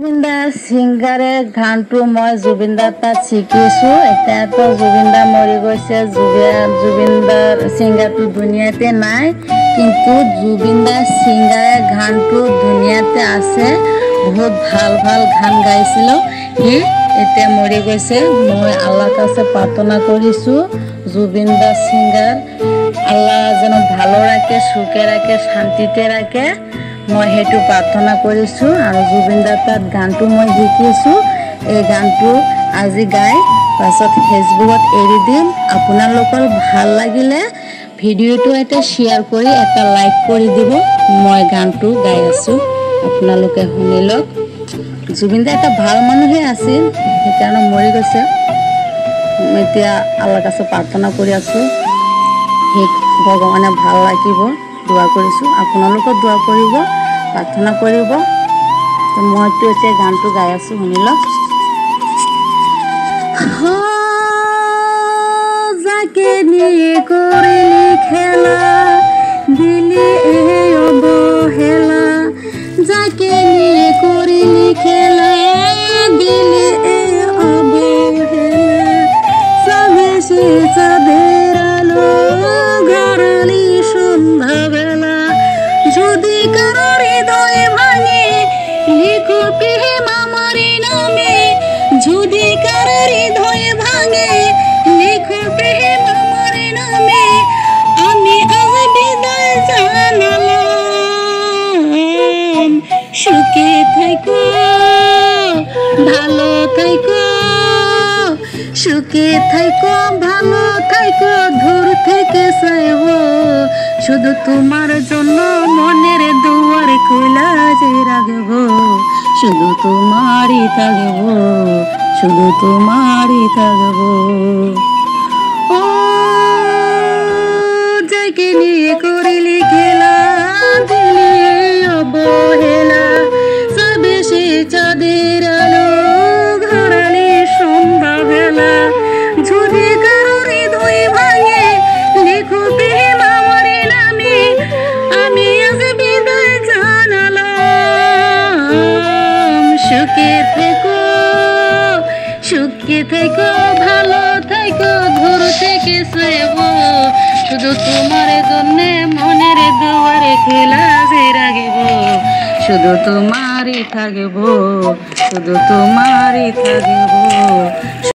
জুবিনদাৰ ছিংগাৰে গানটো মই জুবিনদাৰ তাত শিকিছোঁ। এতিয়াতো জুবিনদা মৰি গৈছে, জুবিনদাৰ ছিংগাৰটো দুনিয়াতে নাই, কিন্তু জুবিনদাৰ ছিংগাৰে গানটো দুনিয়াতে আছে। বহুত ভাল ভাল গান গাইছিল। সি এতিয়া মৰি গৈছে। মই আল্লাহৰ কাছে প্ৰাৰ্থনা কৰিছোঁ জুবিনদাৰ ছিংগাৰ আল্লাহ যেন ভালো ৰাখে, সুখে ৰাখে, শান্তিতে ৰাখে। মই সেইটো প্ৰাৰ্থনা কৰিছোঁ। আৰু জুবিনদাৰ তাত গানটো মই শিকিছোঁ। এই গানটো আজি গাই পাছত ফেচবুকত এৰি দিম। আপোনালোকৰ ভাল লাগিলে ভিডিঅ'টো এটা শ্বেয়াৰ কৰি এটা লাইক কৰি দিব। মই গানটো গাই আছোঁ, আপোনালোকে শুনি লওক। জুবিনদা এটা ভাল মানুহে আছিল, সেইকাৰণে মৰি গৈছে। এতিয়া আল্লাহৰ কাছে প্ৰাৰ্থনা কৰি আছোঁ, সেই ভগৱানে ভাল লাগিব। দোৱা কৰিছোঁ, আপোনালোকেও দোৱা কৰিব, প্ৰাৰ্থনা কৰিব। মইতো এতিয়া গানটো গাই আছোঁ, শুনি লওক। যাকে নিয়ে কৰিলি খেলা, দিলি এই অৱহেলা। যাকে নিয়ে কৰিলি খেলা, দিলি এই অৱহেলা। চাবেছে চাঁদের আলো, ঘরালি সন্ধ্যাবেলা। যদি কারো হৃদয় ভাঙে, লিখো প্রেম আমার নামে। যদি কারো হৃদয় ভাঙে, লিখো প্রেম আমার নামে। আমি আজ বিদায় জানালাম, সুখে থেকো, ভালো থেকো। সুখে থেকো, ভালো থেকো, দূর থেকে চাইব শুধু তোমার জন্য মনের দুয়ার খোলা যে রাখবো। শুধু তোমারই থাকবো, শুধু তোমারই থাকবো। ও যাকে নিয়ে করিলি খেলা, দিলি অবহেলা। চাবেছে চাঁদের আলো, ঘরালি সন্ধ্যাবেলা। যদি কারো হৃদয় ভাঙে, লিখো প্রেম আমার নামে। আমি আজ বিদায় জানালাম, সুখে থেকো, সুখে থেকো, ভালো থেকো, দূর থেকে চাইব শুধু তোমার জন্যে মনের দুয়ারে খোলা যে রাখব। শুধু তোমারই থাকবো, শুধু তোমারই থাকবো।